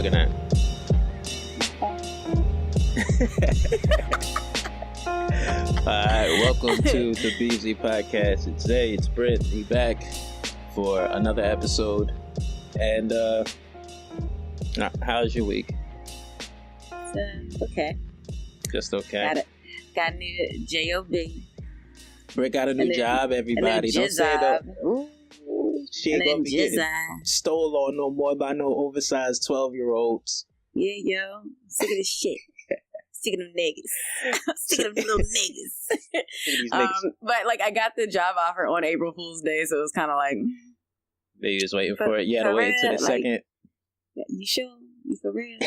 looking at? Alright, welcome to the BZ Podcast. And today it's Britt. We back for another episode. And how's your week? Okay. Just okay. Got a new job. Britt got a new job, everybody. Don't say that. She ain't gonna be getting stole on no more by no oversized 12-year-olds. Yeah, yo. Sick of this shit. Sick of them niggas. Sick of them little niggas. But like, I got the job offer on April Fool's Day, so it was kind of like. They was waiting for it. You had to wait until the second. You sure? You for real?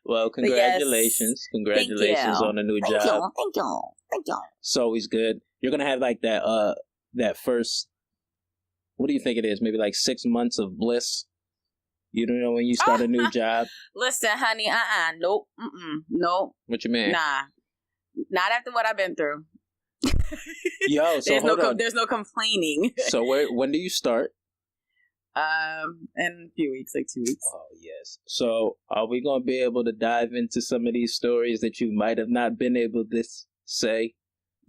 Well, congratulations. Yes. Congratulations on the new job. Thank you. It's always good. You're going to have like that first, what do you think it is? Maybe like 6 months of bliss. You don't know when you start a new job? Listen, honey, nope, nope. What you mean? Nah, not after what I've been through. Yo, so there's no complaining. So when do you start? In a few weeks, like 2 weeks. Oh, yes. So are we going to be able to dive into some of these stories that you might have not been able to say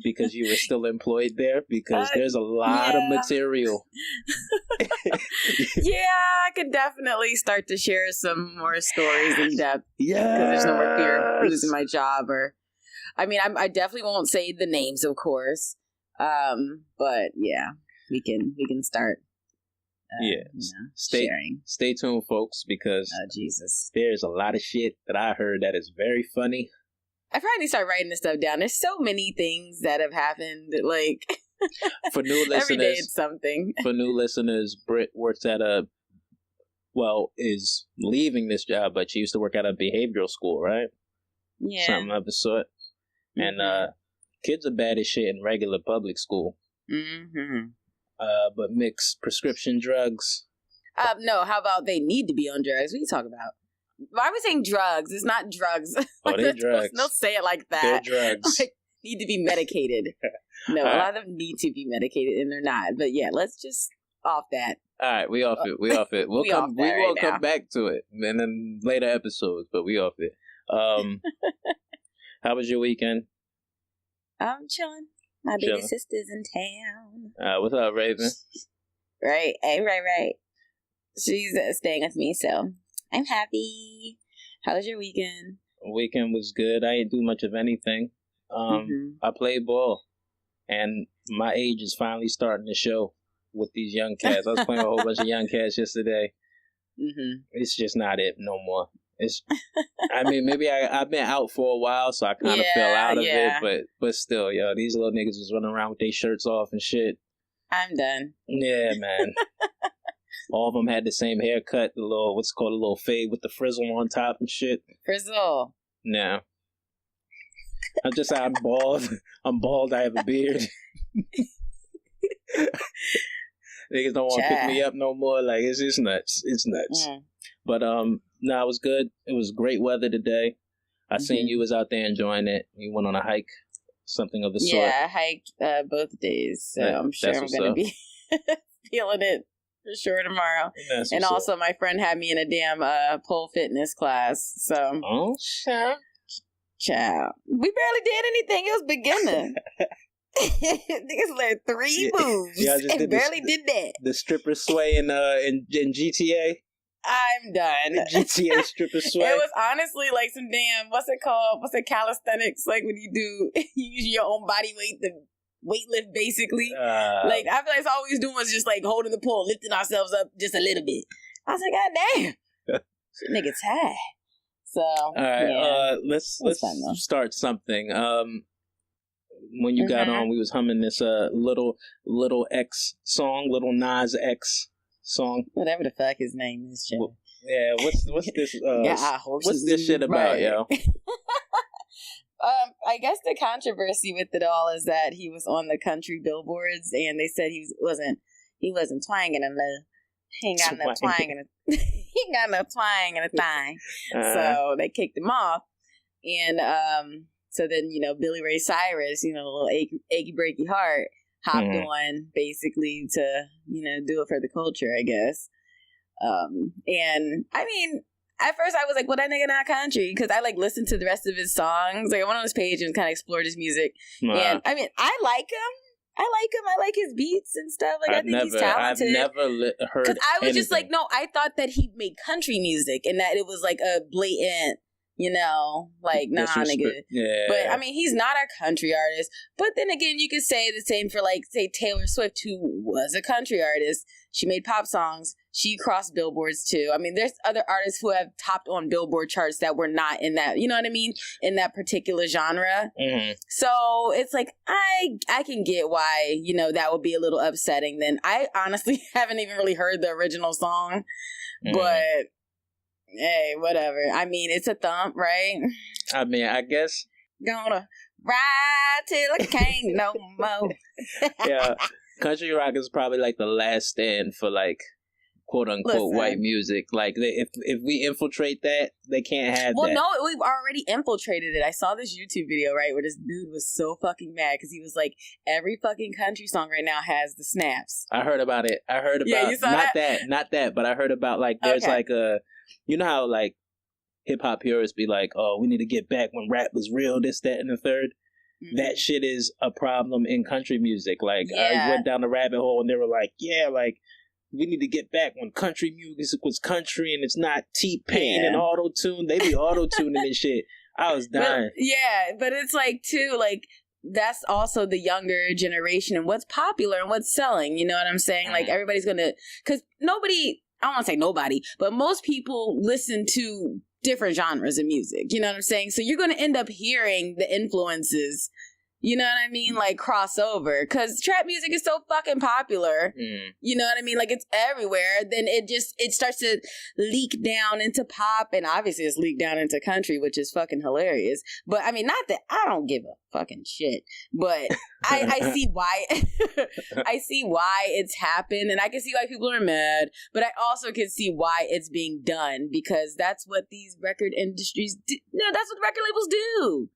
because you were still employed there? Because there's a lot of material. Yeah, I could definitely start to share some more stories in depth. Yeah. Because there's no more fear of losing my job I definitely won't say the names, of course. But yeah, we can start. Sharing. Stay tuned, folks, because Jesus, there's a lot of shit that I heard that is very funny. I probably need to start writing this stuff down. There's so many things that have happened. Like for new listeners, every day it's something. For new listeners, Britt works at is leaving this job, but she used to work at a behavioral school, right? Yeah, something of the sort. Mm-hmm. And kids are bad as shit in regular public school. Mm-hmm. But mix prescription drugs. No, how about they need to be on drugs? What are you talking about? Why are we saying drugs? It's not drugs. Oh, they're drugs. Don't say it like that. They're drugs. Like, need to be medicated. No, a lot of them need to be medicated, and they're not. But yeah, let's just off that. All right, we off it. We off it. We will come back to it in then later episodes, but we off it. How was your weekend? I'm chilling. My baby sister's in town. What's up, Raven? Right. She's staying with me, so I'm happy. How was your weekend? Weekend was good. I didn't do much of anything. I played ball, and my age is finally starting to show with these young cats. I was playing with a whole bunch of young cats yesterday. Mm-hmm. It's just not it no more. Maybe I've been out for a while, so I kind of fell out of it, but still, yo, these little niggas was running around with their shirts off and shit. I'm done. Yeah, man. All of them had the same haircut, the little, what's called a little fade with the frizzle on top and shit. Frizzle? No. I'm bald. I'm bald, I have a beard. Niggas don't want to pick me up no more. Like, it's just nuts. It's nuts. Mm. But, no, it was good. It was great weather today. I seen you was out there enjoying it. You went on a hike, something of the sort. Yeah, I hiked both days, so I'm sure I'm going to be feeling it for sure tomorrow. And also, my friend had me in a damn pole fitness class. So, oh, child, we barely did anything. It was beginner. Niggas learned 3 moves and barely did that. The stripper sway in GTA. I'm done. The GTA stripper sway. It was honestly like some damn, what's it called? What's it, calisthenics? Like when you use your own body weight to weightlift basically. Like I feel like it's all we was doing was just like holding the pole, lifting ourselves up just a little bit. I was like, God damn. Shit, nigga tired. So all right, let's start something. When you got on, we was humming this little X song, Little Nas X song, whatever the fuck his name is. Joe. Yeah, what's this? What's this shit about, yo? I guess the controversy with it all is that he was on the country billboards, and they said he wasn't twanging enough. He ain't got no twang in a he ain't got no twang in a thing. So they kicked him off, and so then Billy Ray Cyrus, a little achy breaky heart, hopped on basically to do it for the culture, I guess. And I mean, at first I was like, well, that nigga not country, because I like listened to the rest of his songs. Like I went on his page and kind of explored his music. And I mean, I like him. I like his beats and stuff. Like I think he's talented. I've never heard. Because I was anything. just like, no, I thought that he made country music and that it was like a blatant, you know, like nah, nigga. Yeah. But I mean, he's not a country artist. But then again, you could say the same for like, say, Taylor Swift, who was a country artist. She made pop songs. She crossed billboards too. I mean, there's other artists who have topped on Billboard charts that were not in that, you know what I mean, in that particular genre. Mm-hmm. So it's like I can get why, you know, that would be a little upsetting. Then I honestly haven't even really heard the original song, but hey, whatever. I mean, it's a thump, right? I mean, I guess gonna ride till I can't no more. Yeah, country rock is probably like the last stand for like quote unquote white music. Like if we infiltrate that, they can't have that. Well, no, we've already infiltrated it. I saw this YouTube video, right, where this dude was so fucking mad because he was like, every fucking country song right now has the snaps. I heard about it. You saw not that, but I heard about like there's like a, you know how like hip hop purists be like, oh, we need to get back when rap was real, this, that, and the third. Mm-hmm. That shit is a problem in country music. Like I went down the rabbit hole and they were like, yeah, like we need to get back when country music was country and it's not T-Pain and auto-tune. They be auto-tuning and shit. I was dying. But it's like, too, like, that's also the younger generation and what's popular and what's selling. You know what I'm saying? Like, everybody's going to... Because nobody... I don't want to say nobody, but most people listen to different genres of music. You know what I'm saying? So you're going to end up hearing the influences, you know what I mean? Like crossover. Because trap music is so fucking popular. You know what I mean? Like it's everywhere. Then it starts to leak down into pop. And obviously it's leaked down into country, which is fucking hilarious. But I mean, not that I don't give a fucking shit. But I see why. I see why it's happened. And I can see why people are mad. But I also can see why it's being done. Because that's what these record industries do. No, that's what record labels do.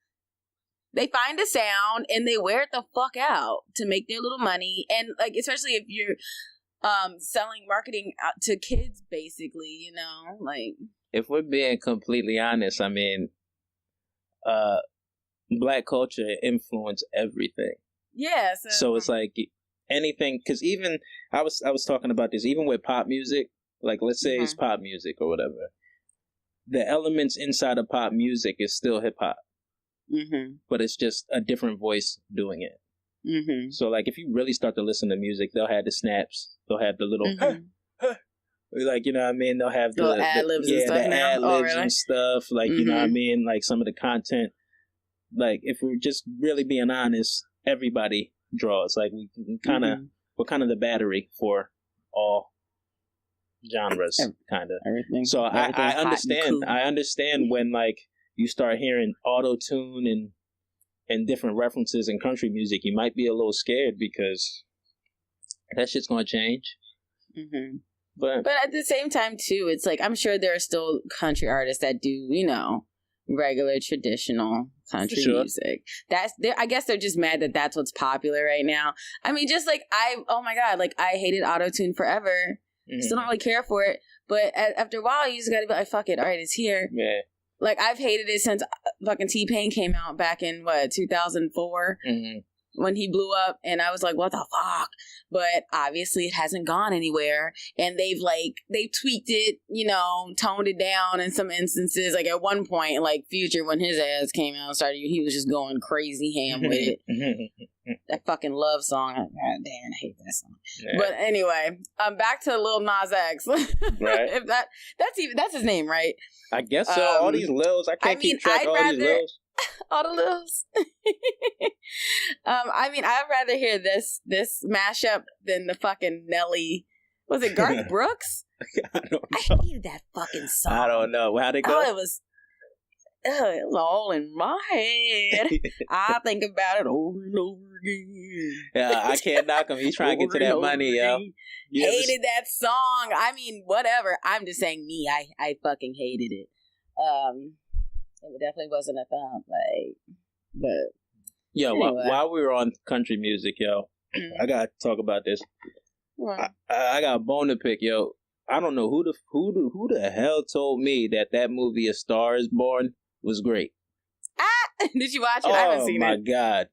They find a sound and they wear it the fuck out to make their little money. And like, especially if you're selling marketing out to kids, basically, you know, like. If we're being completely honest, I mean, Black culture influenced everything. Yeah. So it's like anything, because even I was talking about this, even with pop music, like let's say it's pop music or whatever, the elements inside of pop music is still hip hop. But it's just a different voice doing it. So like if you really start to listen to music, they'll have the snaps, they'll have the little like, you know what I mean, they'll have the ad-libs and stuff, the ad-libs and stuff, like you know what I mean, like some of the content. Like if we're just really being honest, everybody draws. Like we we're kind of the battery for all genres, kind of everything. So I understand when like you start hearing auto-tune and different references in country music, you might be a little scared because that shit's going to change. But at the same time, too, it's like, I'm sure there are still country artists that do, you know, regular, traditional country music. I guess they're just mad that that's what's popular right now. I mean, just like, oh my God, like, I hated auto-tune forever. Still don't really care for it. But after a while, you just got to be like, fuck it, all right, it's here. Yeah. Like, I've hated it since fucking T-Pain came out back in, 2004? When he blew up, and I was like, what the fuck? But obviously it hasn't gone anywhere, and they've tweaked it, you know, toned it down in some instances. Like at one point, like Future, when his ass came out and started, he was just going crazy ham with it. That fucking Love song, god damn, I hate that song. Yeah. But anyway, back to Lil Nas X. Right. If that's his name, right? I guess so. All these Lils, I can't keep track of all these Lils. All the Lils. I mean, I'd rather hear this mashup than the fucking Nelly. Was it Garth Brooks? I don't know. I hated that fucking song. I don't know. How'd it go? It was all in my head. I think about it over and over again. Yeah, I can't knock him. He's trying to get to that money, yo. Hated that song. I mean, whatever. I'm just saying me. I fucking hated it. It definitely wasn't a thump, like, but yo, anyway. While we were on country music, yo, I gotta talk about this. I got a bone to pick, yo. I don't know who the hell told me that movie A Star Is Born was great. Did you watch it? I haven't seen it. Oh my God.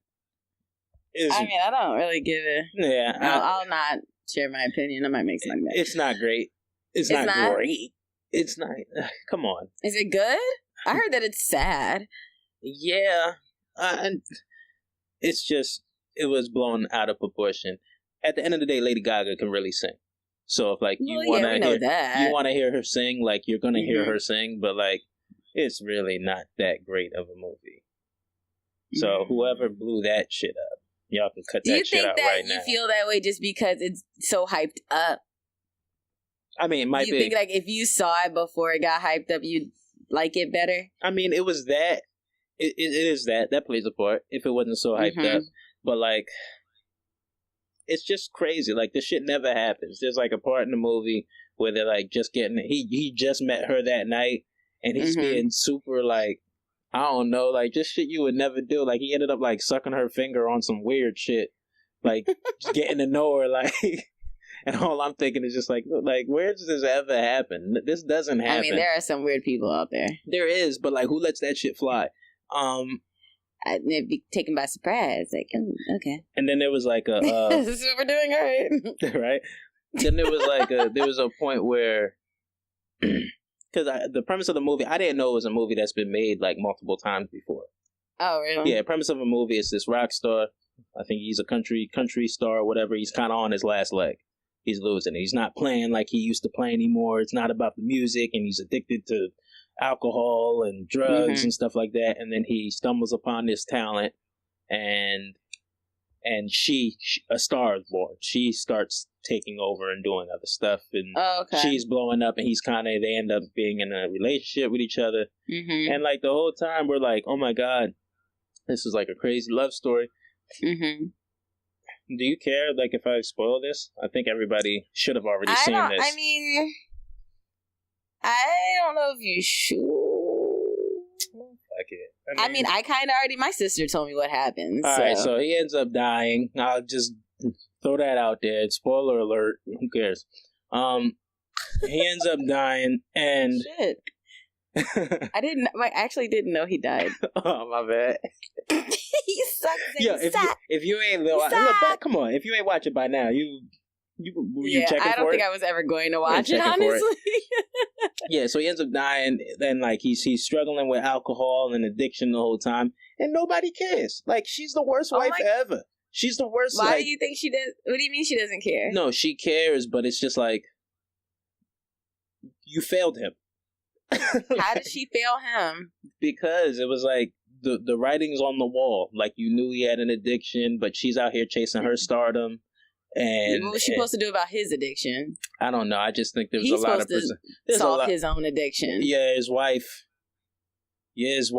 I don't really give it. Yeah. I'll not share my opinion. I might make something bad. It's not great. It's not great. It's not. Come on. Is it good? I heard that it's sad. Yeah. It's just, it was blown out of proportion. At the end of the day, Lady Gaga can really sing. So if you want to hear her sing, like you're gonna hear her sing, but like it's really not that great of a movie. So whoever blew that shit up, y'all can cut that shit out right now. Do you think that you feel that way just because it's so hyped up? I mean, it might be. You think like if you saw it before it got hyped up, you'd like it better? I mean, it was that. It is that plays a part. If it wasn't so hyped up, but like. It's just crazy. Like, this shit never happens. There's, like, a part in the movie where they're, like, just getting... He just met her that night, and he's being super, like... I don't know, like, just shit you would never do. Like, he ended up, like, sucking her finger on some weird shit. Like, just getting to know her, like... And all I'm thinking is just, like, where does this ever happen? This doesn't happen. I mean, there are some weird people out there. There is, but, like, who lets that shit fly? They'd be taken by surprise. Like, okay. And then there was like a... this is what we're doing, right? Right? Then there was like there was a point where... Because the premise of the movie, I didn't know it was a movie that's been made like multiple times before. Oh, really? Yeah, the premise of a movie is this rock star. I think he's a country star or whatever. He's kind of on his last leg. He's losing it. He's not playing like he used to play anymore. It's not about the music, and he's addicted to alcohol and drugs and stuff like that, and then he stumbles upon this talent, and she A Star Is Born. She starts taking over and doing other stuff, and she's blowing up, and they end up being in a relationship with each other, and like the whole time we're like, oh my God, this is like a crazy love story. Do you care like if I spoil this? I think everybody should have already seen this. I mean, I don't know if you should. I mean, I kind of already. My sister told me what happens. All right, so he ends up dying. I'll just throw that out there. Spoiler alert. Who cares? He ends up dying, and shit. I actually didn't know he died. Oh my bad. He sucks. Yeah, if you ain't look back, come on. If you ain't watch it by now, you checking for it? I don't think I was ever going to watch it, honestly. Yeah, so he ends up dying. Then, like, he's struggling with alcohol and addiction the whole time, and nobody cares. Like, she's the worst wife ever. She's the worst. Why do you think she does? What do you mean she doesn't care? No, she cares, but it's just like you failed him. How did she fail him? Because it was like the writing's on the wall. Like, you knew he had an addiction, but she's out here chasing her stardom. And what was she supposed to do about his addiction? I don't know. I just think there's a lot of solve his own addiction. Yeah, his wife. There's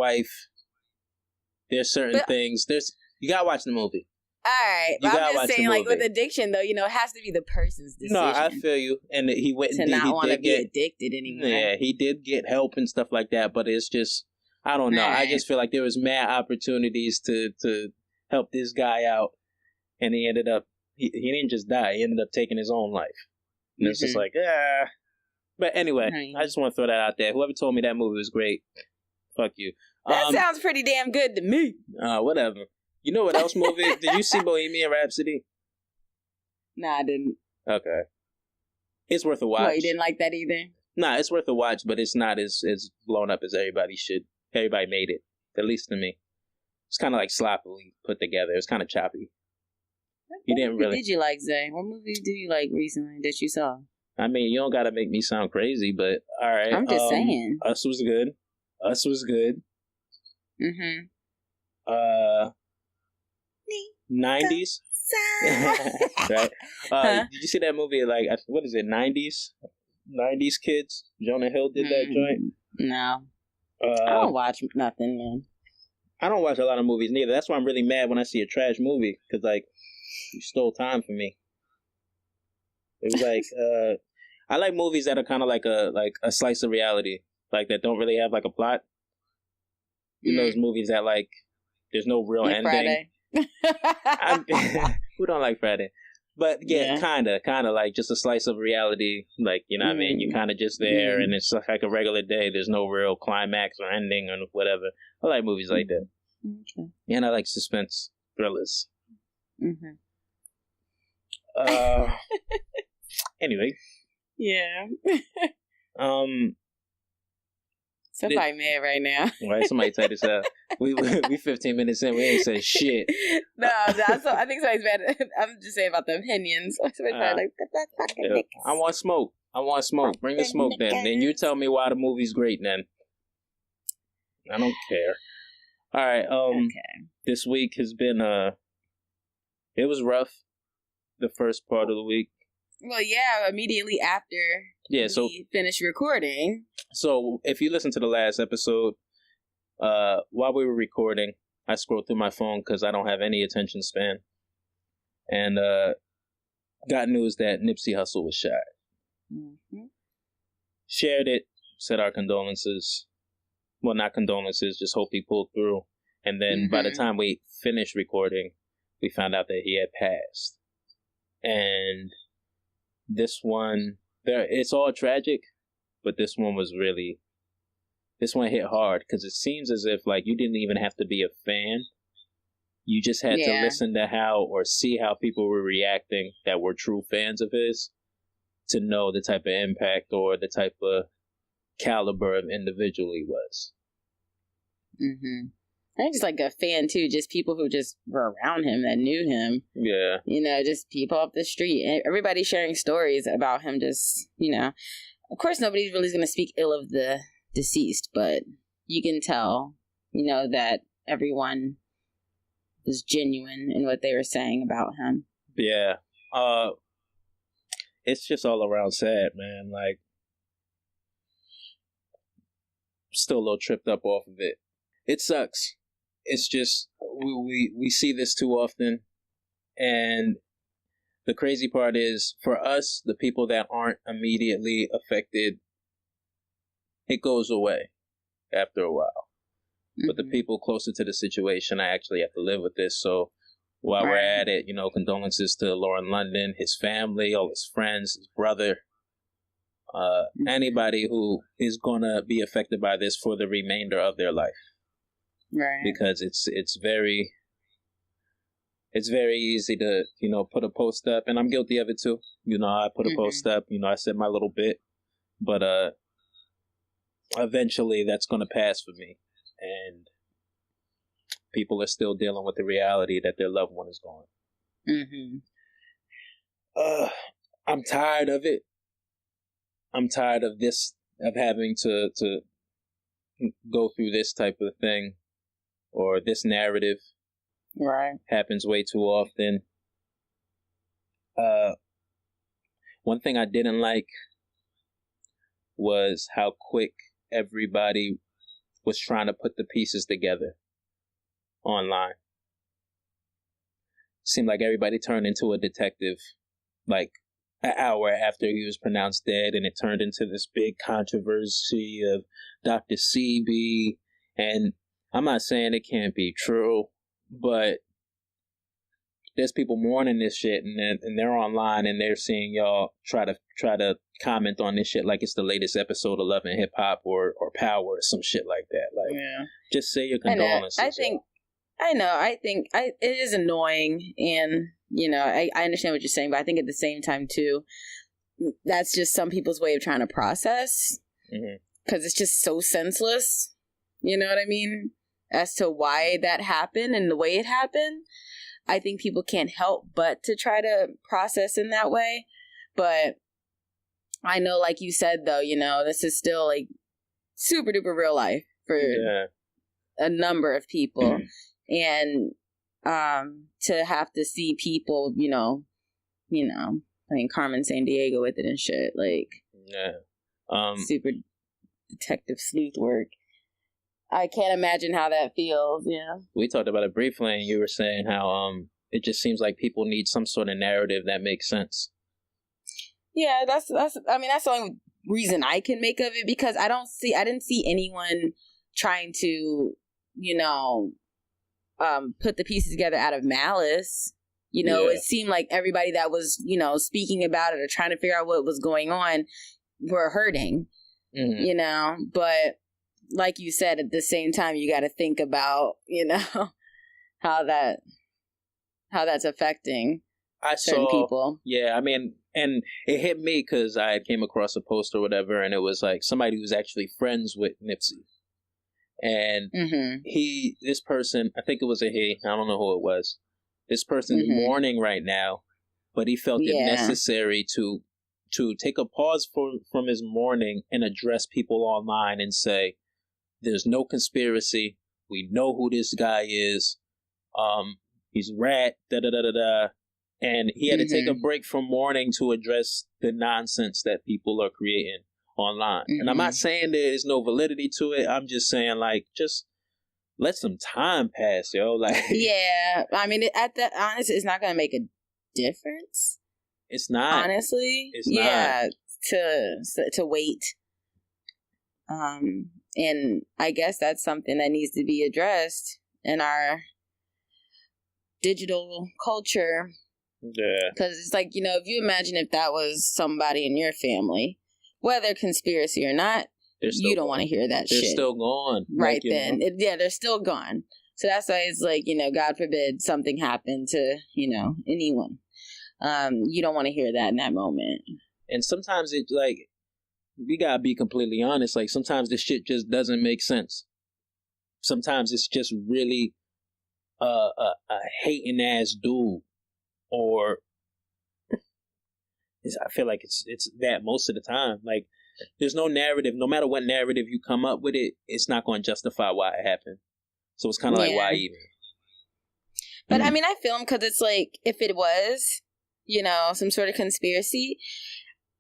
certain things. You gotta watch the movie. All right, I'm just saying, like with addiction, though, it has to be the person's decision. No, I feel you. And he went to not want to be addicted anymore. Yeah, he did get help and stuff like that, but it's just, I don't know. Right. I just feel like there was mad opportunities to help this guy out, and he ended up. He didn't just die. He ended up taking his own life. And it's just like, But anyway, I just want to throw that out there. Whoever told me that movie was great, fuck you. That sounds pretty damn good to me. Whatever. You know what else movie? Did you see Bohemian Rhapsody? Nah, I didn't. Okay. It's worth a watch. What, you didn't like that either? Nah, it's worth a watch, but it's not as blown up as everybody made it. At least to me. It's kind of like sloppily put together. It's kind of choppy. You didn't really. What did you like, Zay? What movies do you like recently that you saw? I mean, you don't gotta make me sound crazy, but all right. I'm just saying. Us was good. 90s. Right. Did you see that movie? Like, what is it? 90s Kids. Jonah Hill did that joint. No. I don't watch nothing, man. I don't watch a lot of movies neither. That's why I'm really mad when I see a trash movie, because like you stole time from me. It was like I like movies that are kind of like a slice of reality, like that don't really have like a plot. You know, those movies that like there's no real ending. Friday. Who don't like Friday? But yeah, kind of like just a slice of reality. Like, you know what I mean? You're kind of just there, and it's like a regular day. There's no real climax or ending or whatever. I like movies like that. Okay. And I like suspense thrillers. Anyway. Yeah. Somebody mad right now. Right, somebody tight as hell. We 15 minutes in, we ain't said shit. No, I think somebody's mad. I'm just saying about the opinions. I want smoke. Bring the smoke then. Then you tell me why the movie's great then. I don't care. All right, This week has been it was rough, the first part of the week. Well, yeah, immediately after we finished recording. So, if you listen to the last episode, while we were recording, I scrolled through my phone because I don't have any attention span. And got news that Nipsey Hussle was shot. Shared it, said our condolences. Well, not condolences, just hope he pulled through. And then by the time we finished recording, we found out that he had passed. And this one, it's all tragic, but this one hit hard because it seems as if like you didn't even have to be a fan. You just had to listen to see how people were reacting that were true fans of his to know the type of impact or the type of caliber of individual he was. I just like a fan too, just people who just were around him that knew him. Yeah. You know, just people up the street. Everybody sharing stories about him, just, you know. Of course, nobody's really going to speak ill of the deceased, but you can tell, you know, that everyone was genuine in what they were saying about him. Yeah. It's just all around sad, man. Like, still a little tripped up off of it. It sucks. It's just, we see this too often. And the crazy part is, for us, the people that aren't immediately affected, it goes away after a while. But the people closer to the situation, I actually have to live with this. So while we're at it, you know, condolences to Lauren London, his family, all his friends, his brother, anybody who is going to be affected by this for the remainder of their life. Right. Because it's very easy to, you know, put a post up, and I'm guilty of it too. You know, I put a post up, you know, I said my little bit, but eventually that's going to pass for me, and people are still dealing with the reality that their loved one is gone. I'm tired of it. I'm tired of this, of having to go through this type of thing. Or this narrative happens way too often. One thing I didn't like was how quick everybody was trying to put the pieces together online. Seemed like everybody turned into a detective like an hour after he was pronounced dead, and it turned into this big controversy of Dr. CB, and I'm not saying it can't be true, but there's people mourning this shit, and they're online, and they're seeing y'all try to comment on this shit like it's the latest episode of Love and Hip Hop or Power or some shit like that. Like, just say your condolences. I think it is annoying, and you know, I understand what you're saying, but I think at the same time too, that's just some people's way of trying to process, because it's just so senseless. You know what I mean? As to why that happened and the way it happened, I think people can't help but to try to process in that way. But I know, like you said, though, you know, this is still like super duper real life for a number of people. And to have to see people, you know, playing Carmen Sandiego with it and shit, like super detective sleuth work. I can't imagine how that feels. Yeah, we talked about it briefly, and you were saying how it just seems like people need some sort of narrative that makes sense. Yeah, that's. I mean, that's the only reason I can make of it, because I didn't see anyone trying to, you know, put the pieces together out of malice. You know, it seemed like everybody that was, you know, speaking about it or trying to figure out what was going on were hurting, you know. But like you said, at the same time, you got to think about, you know, how that's affecting certain people. Yeah, I mean, and it hit me because I came across a post or whatever, and it was like somebody who was actually friends with Nipsey. And this person, I think it was a he, I don't know who it was. This person's mourning right now, but he felt it necessary to take a pause from his mourning and address people online and say, there's no conspiracy. We know who this guy is. He's rat, da-da-da-da-da. And he had to take a break from mourning to address the nonsense that people are creating online. And I'm not saying there's no validity to it. I'm just saying, like, just let some time pass, yo. Like, yeah, I mean, honestly, it's not going to make a difference. It's not. Honestly, it's not. To wait. And I guess that's something that needs to be addressed in our digital culture. Yeah. Because it's like, you know, if you imagine if that was somebody in your family, whether conspiracy or not, you don't want to hear that shit. They're still gone. Right then. They're still gone. So that's why it's like, you know, God forbid something happened to, you know, anyone. You don't want to hear that in that moment. And sometimes it's like, we gotta be completely honest, like sometimes this shit just doesn't make sense. Sometimes it's just really a hating ass dude. Or I feel like it's that most of the time. Like, there's no narrative. No matter what narrative you come up with, it's not going to justify why it happened. So it's kind of like, why even? But I mean, I feel him because it's like, if it was, you know, some sort of conspiracy,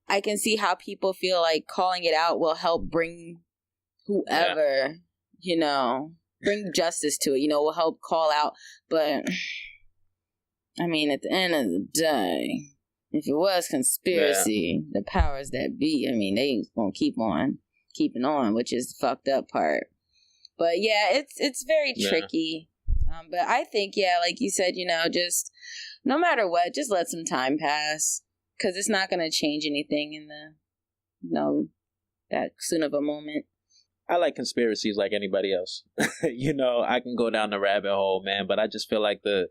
I can see how people feel like calling it out will help bring whoever, you know, bring justice to it. You know, will help call out. But I mean, at the end of the day, if it was conspiracy, the powers that be, I mean, they gonna keep on keeping on, which is the fucked up part. But yeah, it's very tricky. But I think, like you said, you know, just no matter what, just let some time pass, because it's not gonna change anything in the, you know, that soon of a moment. I like conspiracies like anybody else. You know, I can go down the rabbit hole, man, but I just feel like the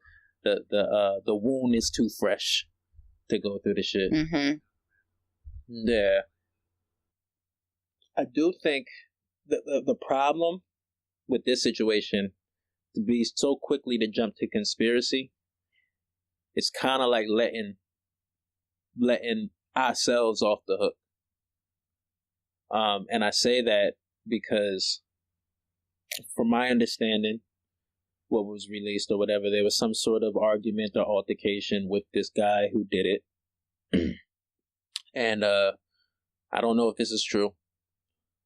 wound is too fresh to go through the shit. Yeah. I do think the problem with this situation, to be so quickly to jump to conspiracy, it's kind of like letting ourselves off the hook. And I say that because, from my understanding, what was released or whatever, there was some sort of argument or altercation with this guy who did it. And I don't know if this is true,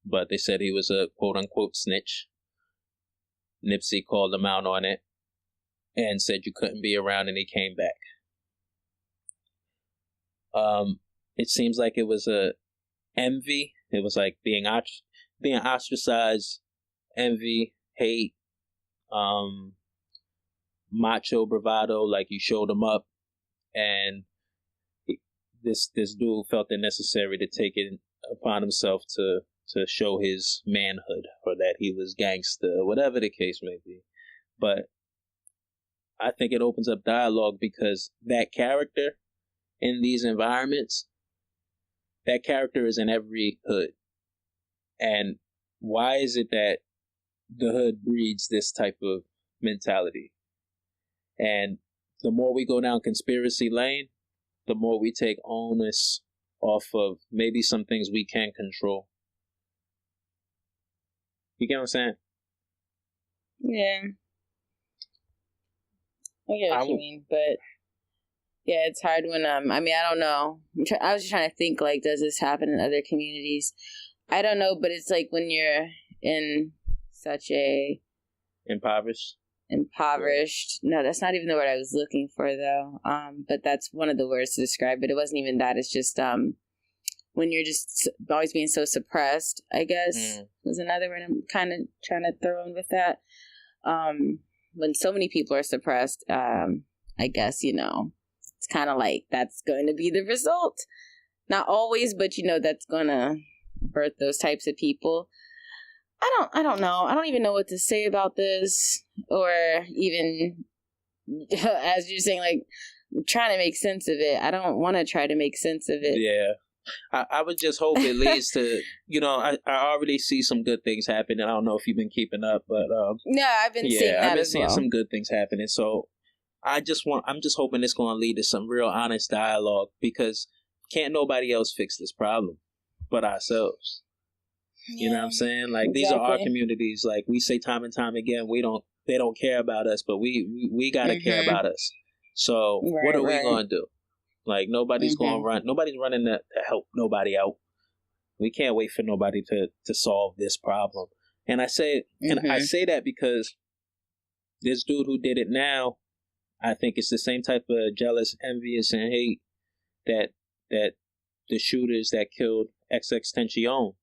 but they said he was a quote-unquote snitch. Nipsey called him out on it and said you couldn't be around, and he came back. It seems like it was a envy. It was like being ostracized, envy, hate, macho bravado, like you showed him up, and this dude felt it necessary to take it upon himself to show his manhood, or that he was gangster, whatever the case may be. But I think it opens up dialogue, because that character in these environments, that character is in every hood. And why is it that the hood breeds this type of mentality? And the more we go down conspiracy lane, the more we take onus off of maybe some things we can control. You get what I'm saying? Yeah. I get what you mean, but yeah, it's hard when I mean, I don't know. I was just trying to think, like, does this happen in other communities? I don't know, but it's like when you're in such a impoverished. No, that's not even the word I was looking for, though. But that's one of the words to describe it. It wasn't even that. It's just when you're just always being so suppressed, I guess, was another word I'm kind of trying to throw in with that. When so many people are suppressed, I guess, it's kind of like that's going to be the result. Not always, but that's going to birth those types of people. I don't know. I don't even know what to say about this, or even as you're saying, like, trying to make sense of it. I don't want to try to make sense of it. Yeah. I would just hope it leads to, I already see some good things happening. I don't know if you've been keeping up, but no, I've been seeing that. I've been seeing some good things happening. So I'm just hoping it's going to lead to some real honest dialogue, because can't nobody else fix this problem but ourselves. You know what I'm saying? Like, these are our communities. Like, we say time and time again, they don't care about us, but we got to care about us. So what are we going to do? Like, nobody's running to help nobody out. We can't wait for nobody to solve this problem. And I say that because this dude who did it now, I think it's the same type of jealous, envious, and hate that the shooters that killed XXXTentacion.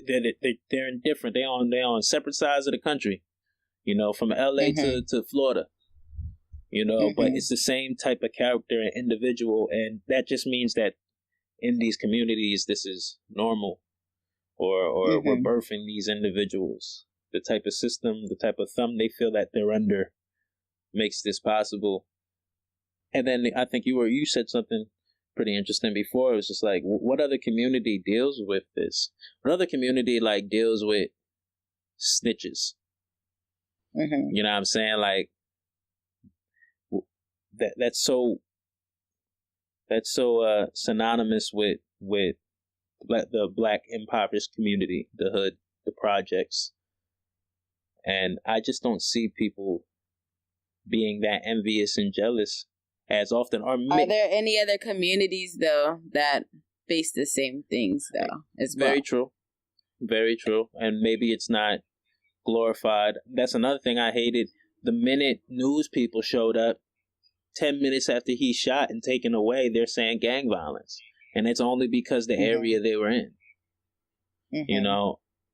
They're indifferent. They're on separate sides of the country. From LA to Florida. But it's the same type of character and individual, and that just means that in these communities, this is normal, or we're birthing these individuals. The type of system, the type of thumb they feel that they're under, makes this possible. And then I think you said something pretty interesting before. It was just like, what other community deals with this? What other community deals with snitches? You know what I'm saying? Like, that's so synonymous with the Black impoverished community, the hood, the projects, and I just don't see people being that envious and jealous as often. Are there any other communities though that face the same things though as well? Very true, and maybe it's not glorified. That's another thing I hated. The minute news people showed up, 10 minutes after he's shot and taken away, they're saying gang violence. And it's only because the area they were in.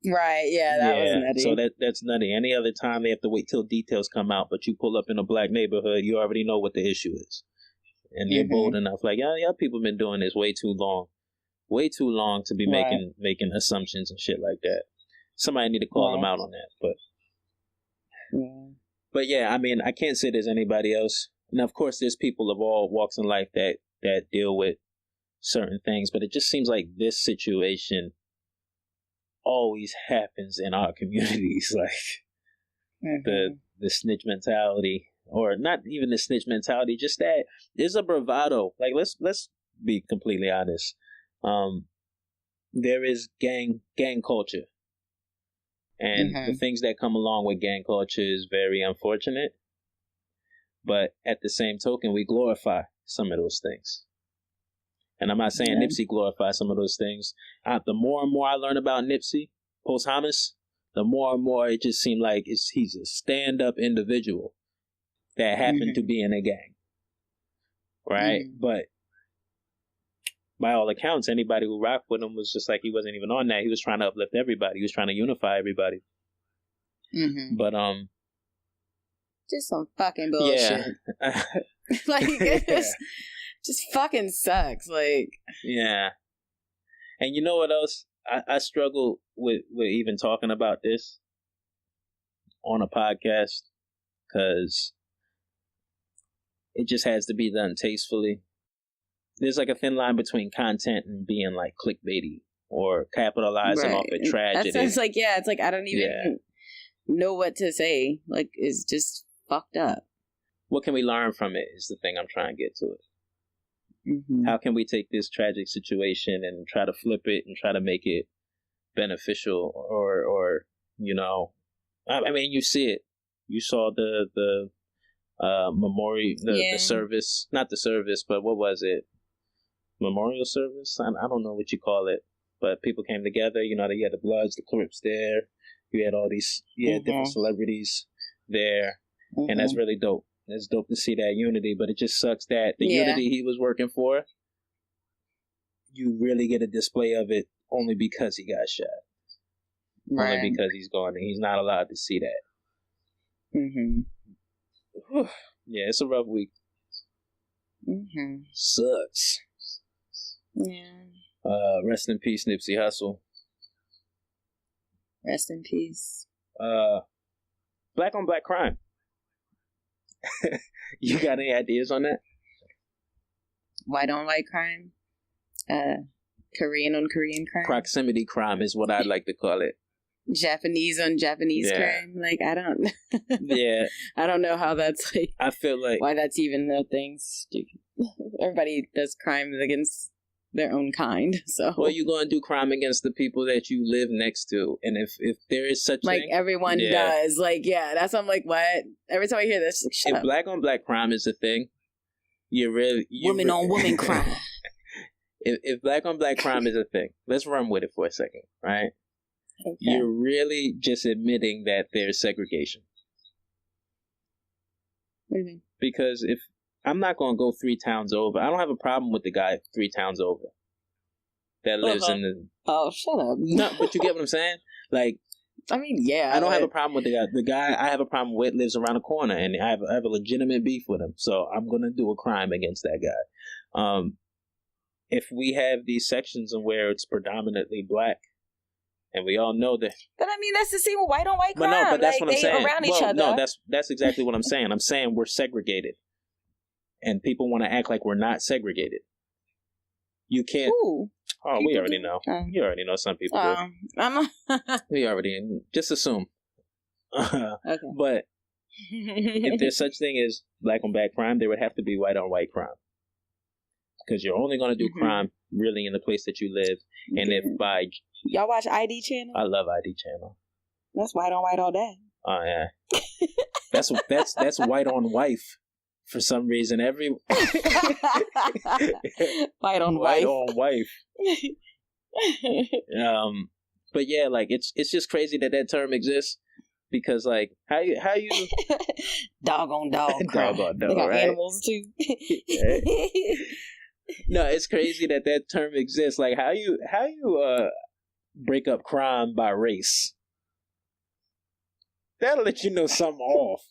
Right, yeah, that was nutty. So that's nutty. Any other time they have to wait till details come out, but you pull up in a Black neighborhood, you already know what the issue is. And you're bold enough. Like, y'all people been doing this way too long. Way too long to be making assumptions and shit like that. Somebody need to call them out on that. But yeah, I mean, I can't say there's anybody else. Now, of course, there's people of all walks in life that deal with certain things, but it just seems like this situation always happens in our communities. Like the snitch mentality, or not even the snitch mentality, just that there's a bravado. Like, let's be completely honest. There is gang culture, and the things that come along with gang culture is very unfortunate. But at the same token, we glorify some of those things. And I'm not saying Nipsey glorifies some of those things. The more and more I learn about Nipsey, posthumous, the more and more it just seemed like he's a stand-up individual that happened to be in a gang. Right? But by all accounts, anybody who rocked with him was just like, he wasn't even on that. He was trying to uplift everybody. He was trying to unify everybody. But, just some fucking bullshit. Yeah. Like, it just fucking sucks. Like, yeah. And you know what else? I struggle with even talking about this on a podcast, because it just has to be done tastefully. There's like a thin line between content and being like clickbaity or capitalizing off a tragedy. That sounds like, it's like I don't even know what to say. Like, it's just fucked up. What can we learn from it is the thing I'm trying to get to it. How can we take this tragic situation and try to flip it and try to make it beneficial, or I mean, you see it. You saw the memorial, the service, not the service, but what was it? Memorial service? I don't know what you call it, but people came together. You had the Bloods, the Crips there. You had all these different celebrities there. And that's really dope. It's dope to see that unity, but it just sucks that the unity he was working for, you really get a display of it only because he got shot. Only because he's gone, and he's not allowed to see that. Yeah, it's a rough week. Sucks. Yeah. Rest in peace, Nipsey Hussle. Rest in peace. Black on black crime. You got any ideas on that? White on white crime. Korean on Korean crime. Proximity crime is what I'd like to call it. Japanese on Japanese crime. Like, I don't. Yeah. I don't know how that's like. I feel like why that's even a thing. Stupid. Everybody does crimes against their own kind. So. Well, you're gonna do crime against the people that you live next to, and if there is such like thing, everyone does. Like, yeah, that's why I'm like, what? Every time I hear this, like, shut if up. black on black crime is a thing, women on women crime. If black on black crime is a thing, let's run with it for a second, right? Okay. You're really just admitting that there's segregation. What do you mean? Because if I'm not going to go 3 towns over, I don't have a problem with the guy 3 towns over that lives in the. Oh, shut up! No, but you get what I'm saying. Like, I mean, yeah, I don't have a problem with the guy. The guy I have a problem with lives around the corner, and I have a legitimate beef with him. So I'm going to do a crime against that guy. If we have these sections in where it's predominantly black. And we all know that. But I mean, that's the same with white on white crime. But no, but that's like, what I'm saying. Around each other. No, that's exactly what I'm saying. I'm saying we're segregated, and people want to act like we're not segregated. You can't. Ooh, oh, we already know. You already know some people do. We already just assume. Okay. But if there's such thing as black on black crime, there would have to be white on white crime, because you're only going to do crime really in the place that you live, and if by y'all watch ID Channel? I love ID Channel. That's white on white all day. Oh yeah, that's white on wife. For some reason, every white on wife. But yeah, like it's just crazy that term exists, because like how you dog on dog, dog on dog, they got right? animals too. No, it's crazy that term exists. Like how you break up crime by race. That'll let you know something off.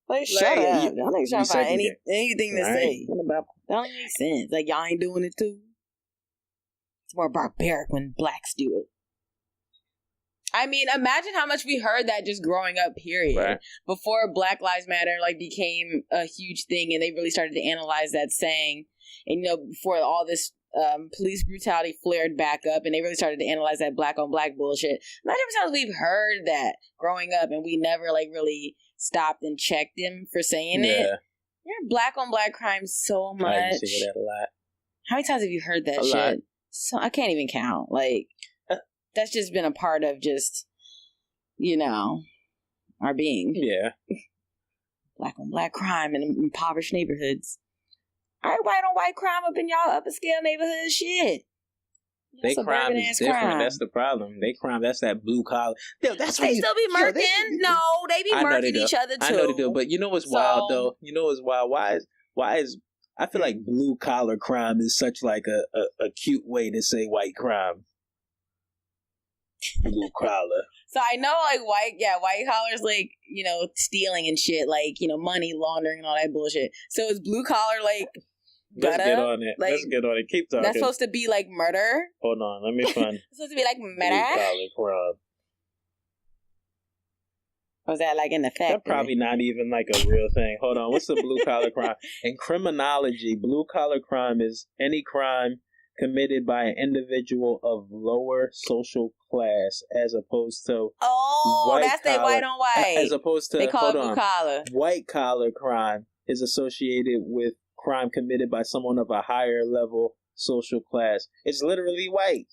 Like, shut up. Y'all ain't trying to find anything to say. That don't make sense. Like, y'all ain't doing it too. It's more barbaric when blacks do it. I mean, imagine how much we heard that just growing up, period. Right. Before Black Lives Matter, like, became a huge thing and they really started to analyze that saying. And, you know, before all this police brutality flared back up and they really started to analyze that black on black bullshit. Imagine how many times we've heard that growing up and we never, like, really stopped and checked him for saying it. You're black on black crime so much. I see that a lot. How many times have you heard that shit? Lot. So I can't even count. Like, that's just been a part of just, you know, our being. Yeah. Black on black crime in impoverished neighborhoods. All right, white on white crime up in y'all upper scale neighborhoods, shit. They crime is different. Crime. That's the problem. They crime. That's that blue collar. That's they still be murking. No, they be murking each other too. I know they do. But you know what's wild though? You know what's wild? Why is I feel like blue collar crime is such like a cute way to say white crime. Blue collar. So I know like white collar's like, you know, stealing and shit, like, you know, money laundering and all that bullshit. So is blue collar like Let's get on it. Like, let's get on it. Keep talking. That's supposed to be like murder. Hold on, let me find. It's supposed to be like murder. Crime. Was that like in the fact? That's probably not even like a real thing. Hold on, what's the blue collar crime? In criminology, blue collar crime is any crime committed by an individual of lower social class, as opposed to that's that white on white. As opposed to they call it blue collar. White collar crime is associated with crime committed by someone of a higher level social class. It's literally white.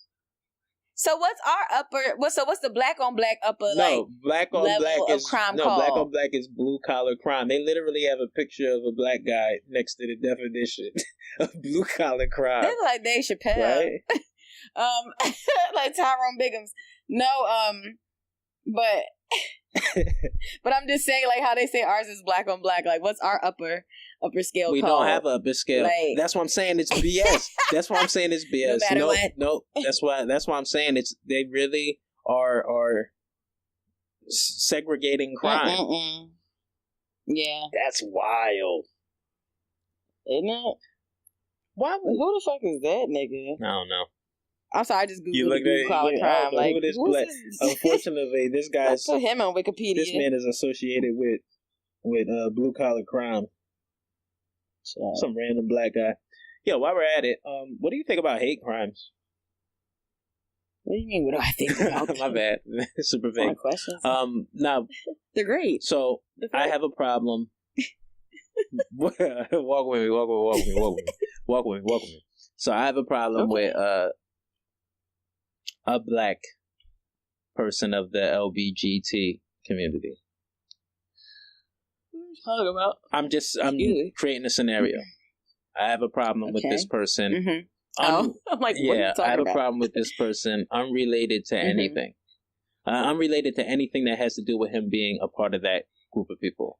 So what's our upper? What's the black on black upper? No, black on black is crime. No, black on black is blue collar crime. They literally have a picture of a black guy next to the definition of blue collar crime. They look like Dave Chappelle, right? Like Tyrone Biggums. No, but I'm just saying, like how they say ours is black on black. Like, what's our upper scale? We called? Don't have an upper scale. Like, that's what I'm saying. It's BS. That's what I'm saying. It's BS. No matter what. That's why I'm saying it's. They really are segregating crime. Yeah. That's wild. Isn't it? Why? Who the fuck is that nigga? I don't know. I'm sorry, I just googled blue collar crime. Like, this black? Unfortunately, this guy's put him on Wikipedia. This man is associated with blue collar crime. Some random black guy. Yo, while we're at it, what do you think about hate crimes? What do you mean? What do I think about? My bad. Super vague. Questions. Now they're great. So I have a problem. Walk with me. So I have a problem with a black person of the LBGT community. What are you talking about? I'm creating a scenario. I have a problem with this person. Mm-hmm. I'm like, what are you talking I have about? a problem with this person unrelated to anything. Unrelated to anything that has to do with him being a part of that group of people.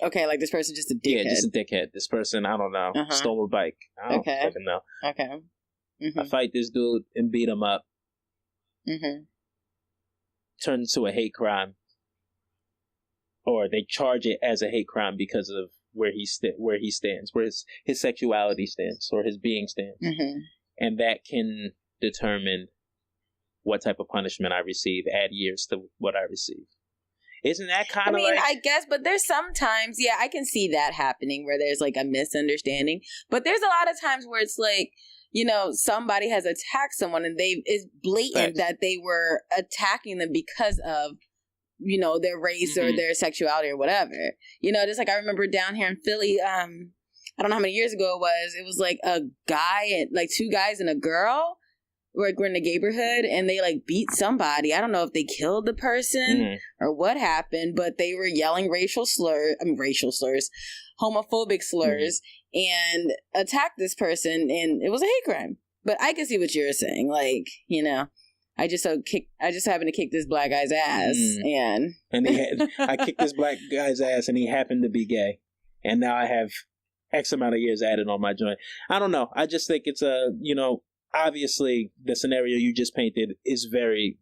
Okay, like this person just a dickhead. Yeah, just a dickhead. This person, I don't know, stole a bike. I don't fucking know. Okay. Mm-hmm. I fight this dude and beat him up. Mm-hmm. Turns into a hate crime. Or they charge it as a hate crime because of where he stands, where his sexuality stands, or his being stands. Mm-hmm. And that can determine what type of punishment I receive, add years to what I receive. Isn't that kind of like... I guess, but there's sometimes, I can see that happening where there's like a misunderstanding. But there's a lot of times where it's like, somebody has attacked someone and it's blatant that they were attacking them because of, their race or their sexuality or whatever. Just like I remember down here in Philly, I don't know how many years ago it was like a guy and like two guys and a girl. We're in the neighborhood and they like beat somebody. I don't know if they killed the person or what happened, but they were yelling racial slurs, homophobic slurs and attacked this person, and it was a hate crime. But I can see what you're saying. Like, I just happened to kick this black guy's ass and I kicked this black guy's ass and he happened to be gay. And now I have X amount of years added on my joint. I don't know. I just think it's obviously the scenario you just painted is very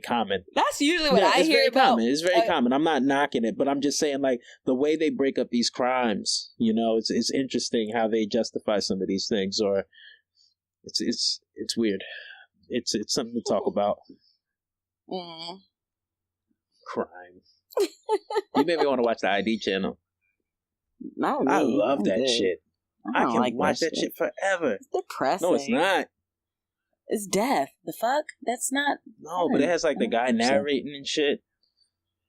common. That's usually what I hear about. It's very common. I'm not knocking it, but I'm just saying, like, the way they break up these crimes, it's interesting how they justify some of these things, or it's weird. It's something to talk about. Crime. You made me want to watch the ID channel. I love that shit. I can watch that shit forever. It's depressing. No, it's not. It's death. The fuck? That's not fun. But it has like the guy narrating and shit.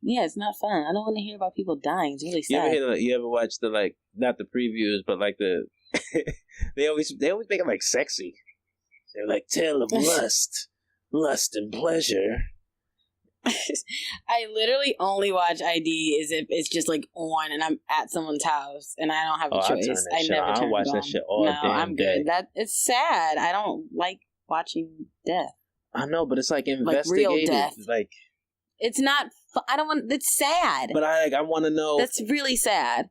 Yeah, it's not fun. I don't want to hear about people dying. It's really sad. You ever watch the, like, not the previews, but like the they always make it like sexy. They're like, tale of lust and pleasure. I literally only watch ID as if it's just like on and I'm at someone's house and I don't have a choice. I never turn it on. watch that shit all damn I'm day. Good. It's sad. I don't like watching death. I know, but it's like investigative. Like real death. Like, it's not. I don't want. It's sad. But I want to know. That's really sad.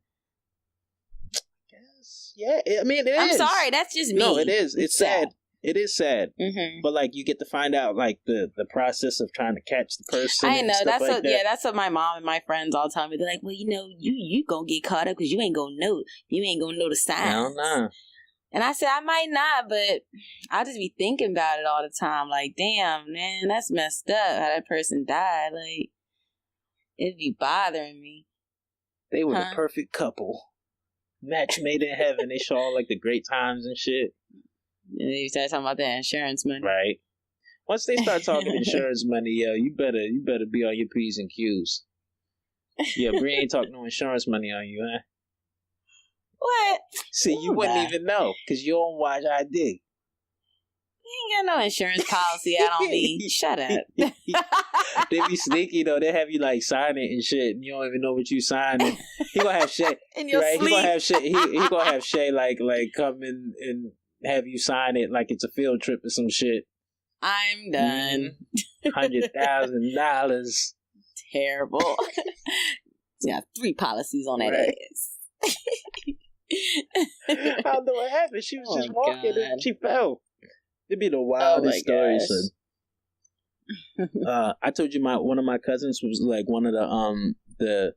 Yes. Yeah. I mean, it is. I'm sorry. That's just me. No, it is. It's sad. It is sad. Mm-hmm. But like, you get to find out like the process of trying to catch the person. I know. That's what. Yeah, that's what my mom and my friends all tell me. They're like, well, you gonna get caught up because you ain't gonna know. You ain't gonna know the signs. I don't know. And I said, I might not, but I'll just be thinking about it all the time. Like, damn, man, that's messed up how that person died. Like, it'd be bothering me. They were the perfect couple. Match made in heaven. They show all, like, the great times and shit. And they start talking about that insurance money. Right. Once they start talking insurance money, you better be on your P's and Q's. Yeah, Bree ain't talking no insurance money on you, huh? What? See, you wouldn't even know because you don't watch ID. You ain't got no insurance policy out on me. Shut up. They be sneaky though. They have you like sign it and shit, and you don't even know what you signing. He gonna have Shay. In your sleep. He gonna have Shay. He gonna have Shay like come in and have you sign it like it's a field trip or some shit. I'm done. $100,000. Terrible. You got 3 policies on that ass. I don't know what happened. She was just walking and she fell. It'd be the wildest story, son. I told you one of my cousins was like one of the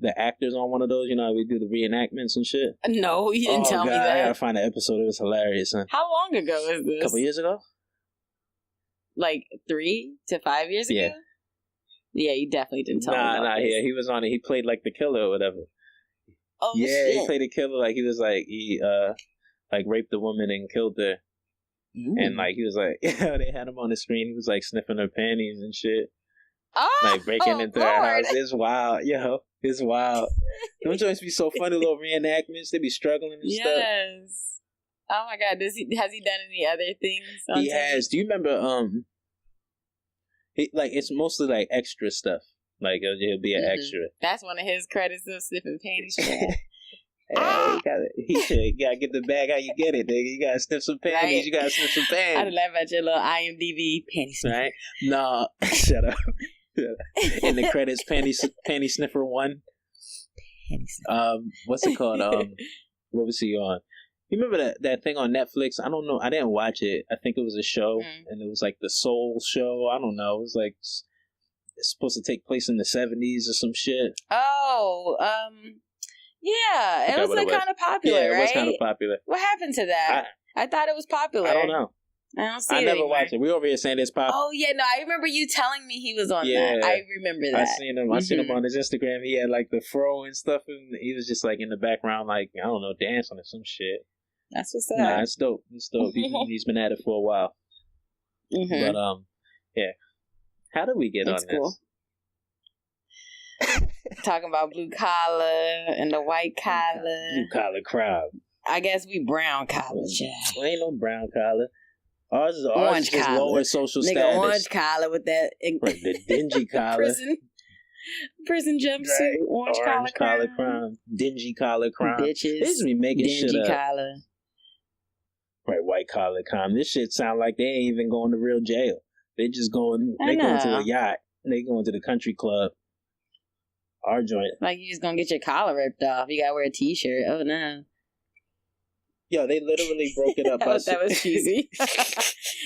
the actors on one of those. You know, we do the reenactments and shit. No, you didn't tell me that. I gotta find an episode. It was hilarious. Huh? How long ago is this? A couple years ago. Like 3 to 5 years ago. Yeah, you definitely didn't tell me. Nah, yeah, he was on it. He played like the killer or whatever. Oh yeah, shit. He played a killer. Like he was like he like raped a woman and killed her. Ooh. And like he was like, they had him on the screen. He was like sniffing her panties and shit. Oh, like breaking into her house. It's wild, yo. It's wild. Them joints be so funny, little reenactments. They be struggling and stuff. Yes. Oh my god, has he done any other things? He has. Do you remember? It's mostly like extra stuff. Like he'll be an extra. That's one of his credits of sniffing panties. You gotta get the bag how you get it, nigga. You gotta sniff some panties. Right. You gotta sniff some panties. I laugh at your little IMDb panty sniffer. Right? No, shut up. In the credits, panty sniffer 1. What's it called? What was he on? You remember that thing on Netflix? I don't know. I didn't watch it. I think it was a show, and it was like the Soul Show. I don't know. It was like it's supposed to take place in the 70s or some shit. Oh, yeah, it was like kind of popular, right? Yeah, it was kind of popular. What happened to that? I thought it was popular. I don't know. I don't see it. I never anymore. watched it. We over here saying it's popular. Oh yeah, no, I remember you telling me he was on that. I remember that. I seen him. I seen him on his Instagram. He had like the fro and stuff, and he was just like in the background, like I don't know, dancing or some shit. That's what's up. Nah, it's dope. It's dope. He's been at it for a while. But yeah. How did we get on cool. this? Talking about blue collar and the white collar. Blue collar crowd. I guess we brown collar, child. Well, ain't no brown collar. Ours is just lower social status. Orange collar with that the dingy collar. Prison jumpsuit, right. Orange collar crown. Dingy collar crown. Bitches. They just be making dingy shit up. Collar. Right, white collar crime. This shit sound like they ain't even going to real jail. They just going. They going to a yacht. They going to the country club. Our joint. Like you just gonna get your collar ripped off. You gotta wear a t-shirt. Oh no. Yo, they literally broke it up. That was cheesy.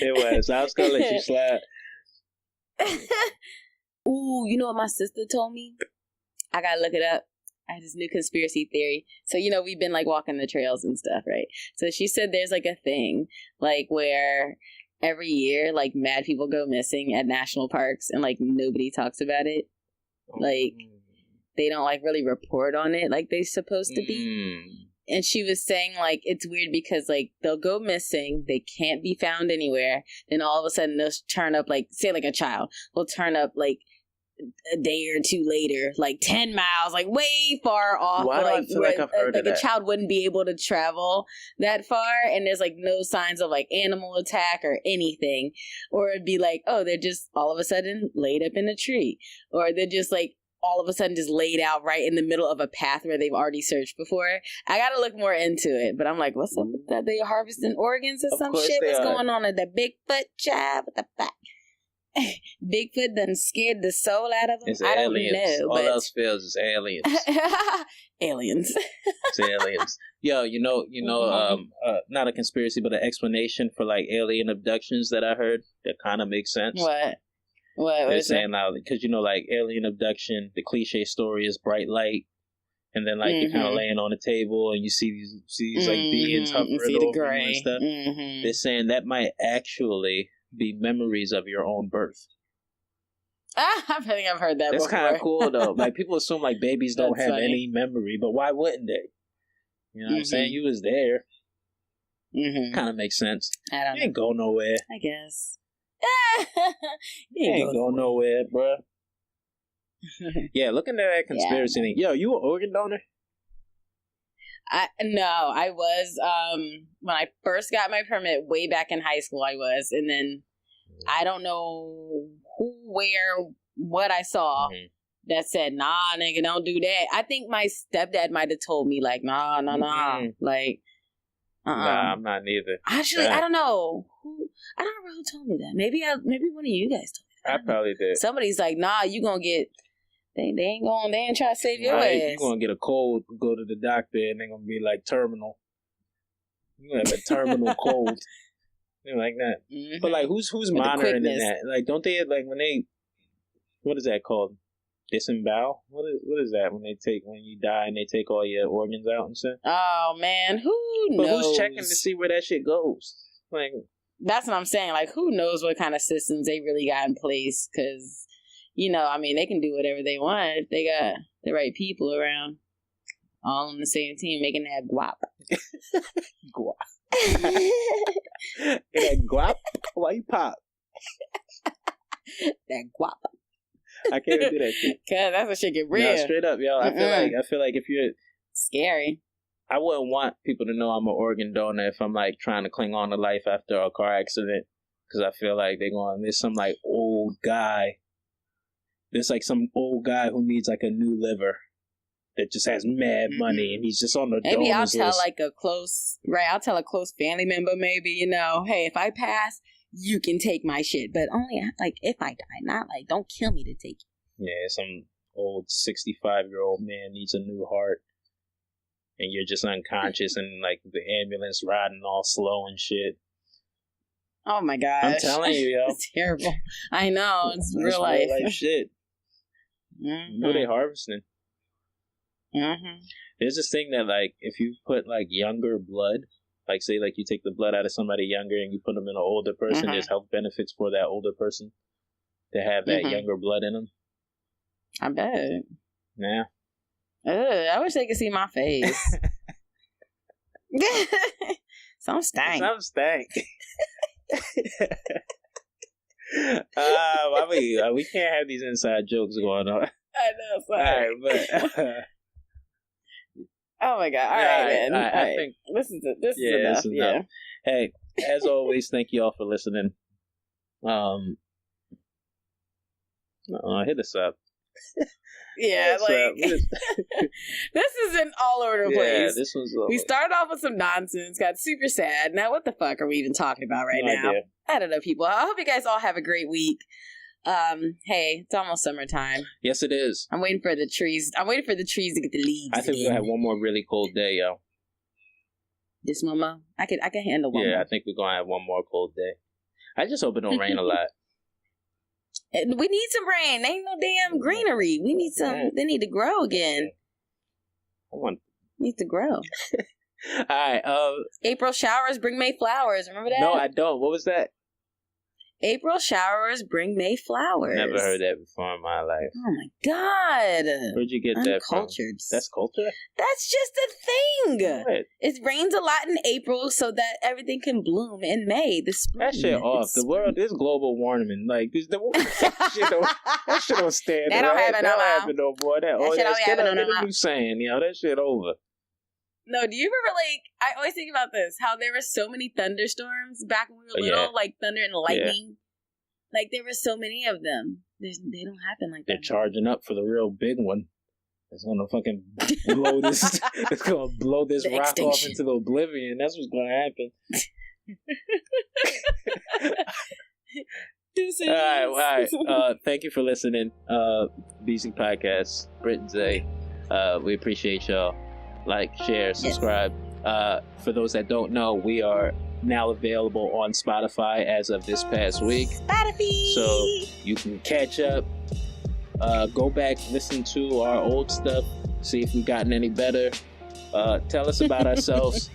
It was. I was gonna let you slap. Ooh, you know what my sister told me? I gotta look it up. I had this new conspiracy theory. So, you know, we've been like walking the trails and stuff, right? So she said there's like a thing like where every year like mad people go missing at national parks and like nobody talks about it. Like they don't like really report on it like they're supposed to be. And she was saying like it's weird because like they'll go missing, they can't be found anywhere, then all of a sudden they'll turn up like say like a child will turn up like a day or two later, like 10 miles, like way far off. Why do I feel like I've heard of that? A child wouldn't be able to travel that far, and there's like no signs of like animal attack or anything. Or it'd be like, oh, they're just all of a sudden laid up in a tree, or they're just like all of a sudden just laid out right in the middle of a path where they've already searched before. I gotta look more into it, but I'm like, what's up with that? They harvesting organs or some shit? What's going on at the Bigfoot job with the back? Bigfoot done scared the soul out of them. It's I don't aliens. know. All else fails is aliens. Aliens. It's aliens. Yo, not a conspiracy, but an explanation for like alien abductions that I heard that kind of makes sense. What? They're saying now because like alien abduction, the cliche story is bright light, and then like you're kind of laying on a table and you see these like beings hovering over you and stuff. They're saying that might actually be memories of your own birth. I think I've heard that. That's before. Kind of cool though. Like people assume like babies don't have any memory, but why wouldn't they? You know what I'm saying? You was there. Kind of makes sense. I don't know. You ain't go nowhere. I guess. You ain't go nowhere, bro. Yeah, look into that conspiracy thing. Yo, you an organ donor? No, I was when I first got my permit way back in high school. I was, and then I don't know who, where, what I saw that said, "Nah, nigga, don't do that." I think my stepdad might have told me like, "Nah, like." Nah, I'm not neither. Actually, I don't know I don't know who told me that. Maybe one of you guys told me that. I probably did. Somebody's like, "Nah, you gonna get." They ain't try to save your ass. You're gonna get a cold, go to the doctor, and they're gonna be like terminal. You're gonna have a terminal cold. Like that. But like who's monitoring that? Like don't they like when they what is that called? disembowel? What is that when you die and they take all your organs out and stuff? Oh man, who knows? But who's checking to see where that shit goes? Like, that's what I'm saying. Like, who knows what kind of systems they really got in place? Because, I mean, they can do whatever they want if they got the right people around, all on the same team, making that guap. Guap. That guap? Why you pop? That guap. I can't even do that shit. Cause that's what shit get real. No, straight up, yo. I feel like if you're scary, I wouldn't want people to know I'm an organ donor if I'm like trying to cling on to life after a car accident, because I feel like there's some like old guy. There's like some old guy who needs like a new liver that just has mad money and he's just on the maybe donors I'll tell list. I'll tell a close family member, maybe, hey, if I pass, you can take my shit, but only like if I die, not like don't kill me to take it. Yeah, some old 65-year-old man needs a new heart, and you're just unconscious and like the ambulance riding all slow and shit. Oh my gosh! I'm telling you, yo, it's terrible. I know, it's real life Mm-hmm. shit. You know they harvesting. Mm-hmm. There's this thing that like if you put like younger blood. Like, say, like, you take the blood out of somebody younger and you put them in an older person, there's health benefits for that older person to have that younger blood in them. I bet. Yeah. I wish they could see my face. Some stank. We can't have these inside jokes going on. I know, sorry. All right, but... Oh my god! All right, man. I think this is enough. Yeah. Hey, as always, thank you all for listening. Hit us up. Yeah, this isn't all over the place. Yeah, this was. We started off with some nonsense, got super sad. Now, what the fuck are we even talking about right now? Idea. I don't know, people. I hope you guys all have a great week. Hey, it's almost summertime. Yes, it is. I'm waiting for the trees to get the leaves. I think we're gonna have one more really cold day, yo. This one more? I can handle one more. Yeah, I think we're gonna have one more cold day. I just hope it don't rain a lot. We need some rain. There ain't no damn greenery. We need some. They need to grow again. Need to grow. All right. April showers bring May flowers. Remember that? No, I don't. What was that? April showers bring May flowers. Never heard that before in my life. Oh my god! Where'd you get that from? Uncultured. That's culture? That's just a thing. What? It rains a lot in April so that everything can bloom in May. The spring. That shit off. The world, this global warming, like that shit don't stand. That don't happen no more. That happen no more. That shit don't happen no more. You saying, that shit over. No, do you remember, I always think about this, how there were so many thunderstorms back when we were little, like thunder and lightning. Yeah. Like, there were so many of them. They don't happen like that. They're charging up for the real big one. It's gonna fucking blow this. It's gonna blow this rock off into the oblivion. That's what's gonna happen. All right. Thank you for listening. BC Podcast, Britt and Zay. We appreciate y'all. Like, share, subscribe. Yes. For those that don't know, we are now available on Spotify as of this past week. Spotify. So you can catch up. Go back, listen to our old stuff, see if we've gotten any better. Tell us about ourselves.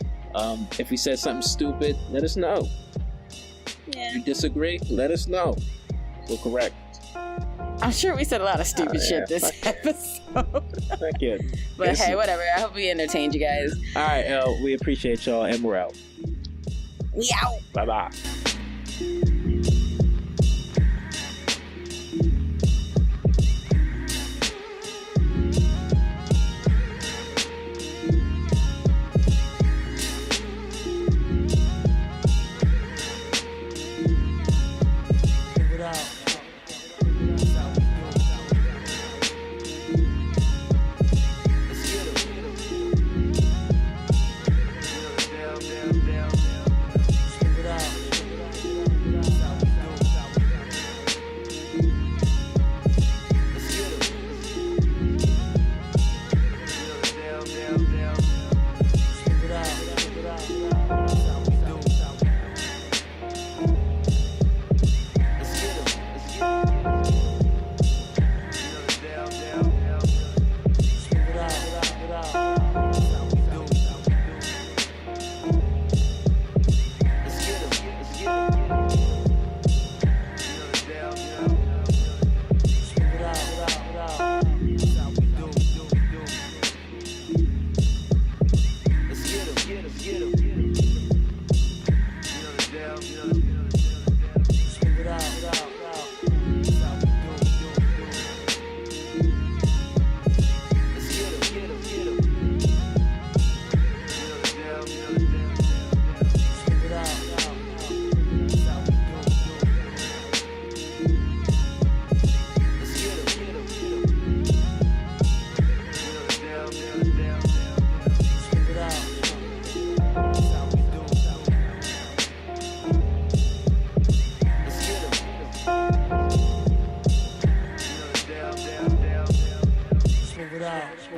If we said something stupid, let us know. Yeah. If you disagree, let us know. We'll correct. I'm sure we said a lot of stupid shit this episode. Thank you. But hey, whatever. I hope we entertained you guys. All right, we appreciate y'all, and we're out. We out. Bye-bye. out.